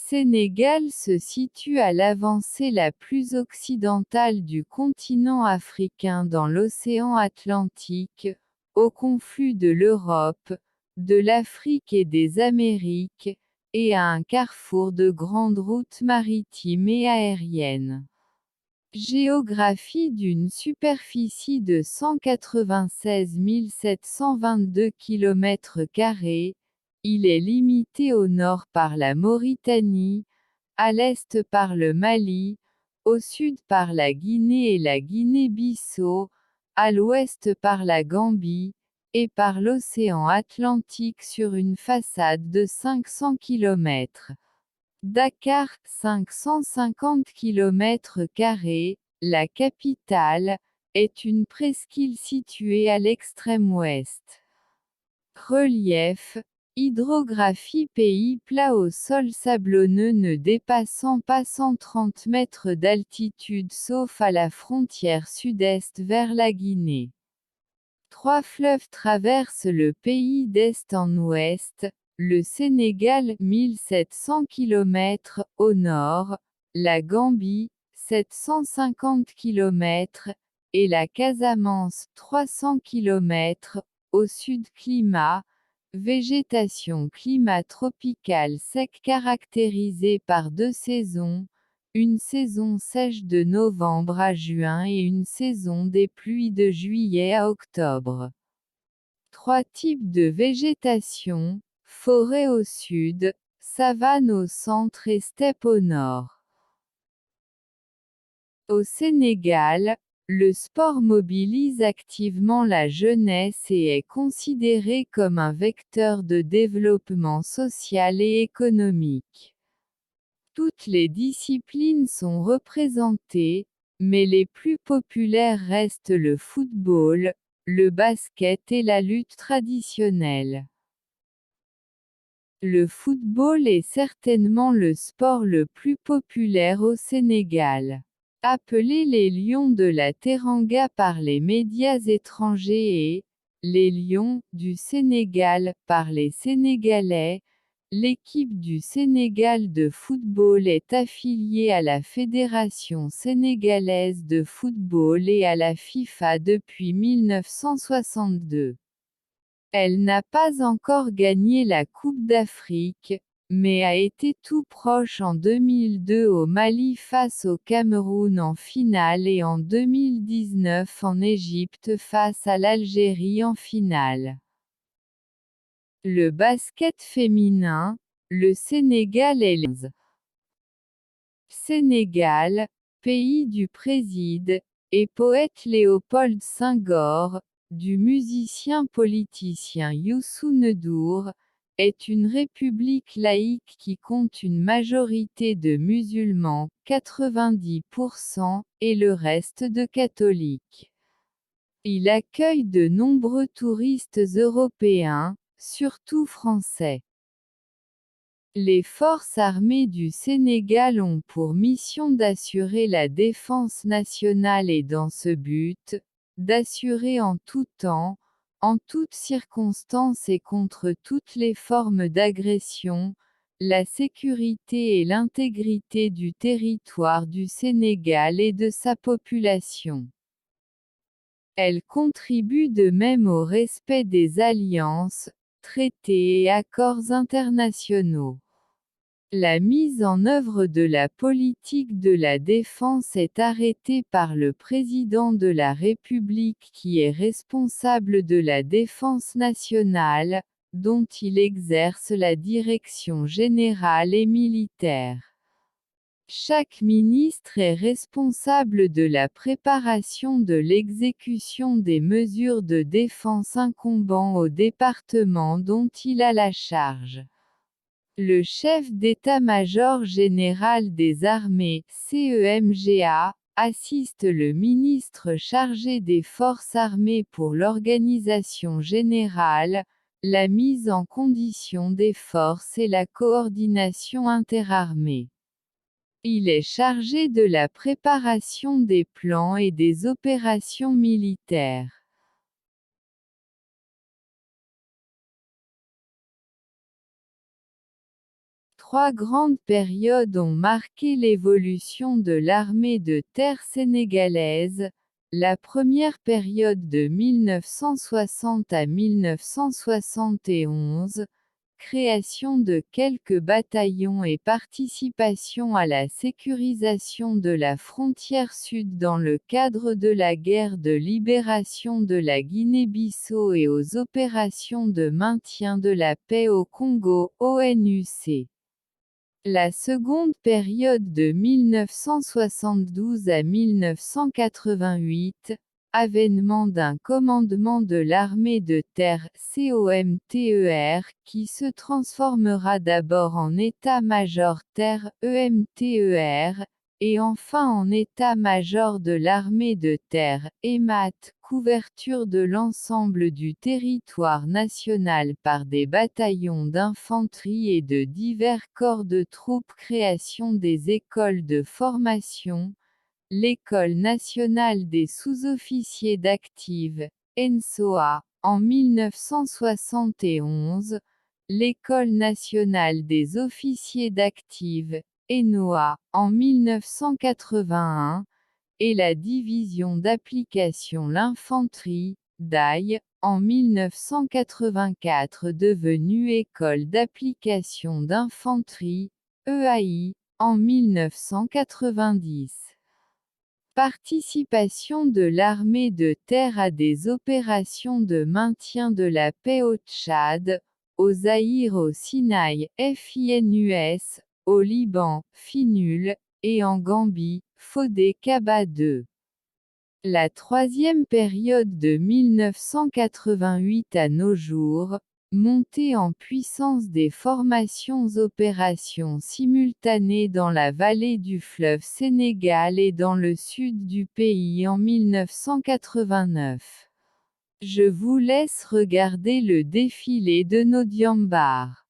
Sénégal se situe à l'avancée la plus occidentale du continent africain dans l'océan Atlantique, au confluent de l'Europe, de l'Afrique et des Amériques, et à un carrefour de grandes routes maritimes et aériennes. Géographie d'une superficie de 196 722 km², il est limité au nord par la Mauritanie, à l'est par le Mali, au sud par la Guinée et la Guinée-Bissau, à l'ouest par la Gambie, et par l'océan Atlantique sur une façade de 500 km. Dakar, 550 km², la capitale, est une presqu'île située à l'extrême ouest. Relief, hydrographie pays plat au sol sablonneux ne dépassant pas 130 mètres d'altitude sauf à la frontière sud-est vers la Guinée. 3 fleuves traversent le pays d'est en ouest, le Sénégal 1700 km au nord, la Gambie 750 km, et la Casamance 300 km, au sud. Climat, végétation climat tropical sec caractérisé par 2 saisons, une saison sèche de novembre à juin et une saison des pluies de juillet à octobre. 3 types de végétation, forêt au sud, savane au centre et steppe au nord. Au Sénégal, le sport mobilise activement la jeunesse et est considéré comme un vecteur de développement social et économique. Toutes les disciplines sont représentées, mais les plus populaires restent le football, le basket et la lutte traditionnelle. Le football est certainement le sport le plus populaire au Sénégal. Appelé les Lions de la Teranga par les médias étrangers et les Lions du Sénégal par les Sénégalais, l'équipe du Sénégal de football est affiliée à la Fédération sénégalaise de football et à la FIFA depuis 1962. Elle n'a pas encore gagné la Coupe d'Afrique, mais a été tout proche en 2002 au Mali face au Cameroun en finale et en 2019 en Égypte face à l'Algérie en finale. Le basket féminin, le Sénégal est Sénégal, pays du préside, et poète Léopold Senghor, du musicien politicien Youssou N'Dour, est une république laïque qui compte une majorité de musulmans, 90%, et le reste de catholiques. Il accueille de nombreux touristes européens, surtout français. Les forces armées du Sénégal ont pour mission d'assurer la défense nationale et dans ce but, d'assurer en tout temps, en toutes circonstances et contre toutes les formes d'agression, la sécurité et l'intégrité du territoire du Sénégal et de sa population. Elle contribue de même au respect des alliances, traités et accords internationaux. La mise en œuvre de la politique de la défense est arrêtée par le président de la République qui est responsable de la défense nationale, dont il exerce la direction générale et militaire. Chaque ministre est responsable de la préparation de l'exécution des mesures de défense incombant au département dont il a la charge. Le chef d'état-major général des armées, CEMGA, assiste le ministre chargé des forces armées pour l'organisation générale, la mise en condition des forces et la coordination interarmées. Il est chargé de la préparation des plans et des opérations militaires. trois grandes périodes ont marqué l'évolution de l'armée de terre sénégalaise. La première période de 1960 à 1971, création de quelques bataillons et participation à la sécurisation de la frontière sud dans le cadre de la guerre de libération de la Guinée-Bissau et aux opérations de maintien de la paix au Congo (ONUC). La seconde période de 1972 à 1988, avènement d'un commandement de l'armée de terre (COMTER) qui se transformera d'abord en état-major terre (EMTER), et enfin en état-major de l'armée de terre (EMAT), couverture de l'ensemble du territoire national par des bataillons d'infanterie et de divers corps de troupes, création des écoles de formation, l'École nationale des sous-officiers d'active, ENSOA, en 1971, l'École nationale des officiers d'active, ENOA, en 1981, et la division d'application l'infanterie, DAI, en 1984 devenue École d'application d'infanterie, EAI, en 1990. Participation de l'armée de terre à des opérations de maintien de la paix au Tchad, au Zaïre, au Sinaï, FINUS, au Liban, FINUL, et en Gambie, FODE-CABA 2. La troisième période de 1988 à nos jours, montée en puissance des formations opérations simultanées dans la vallée du fleuve Sénégal et dans le sud du pays en 1989. Je vous laisse regarder le défilé de nos diambars.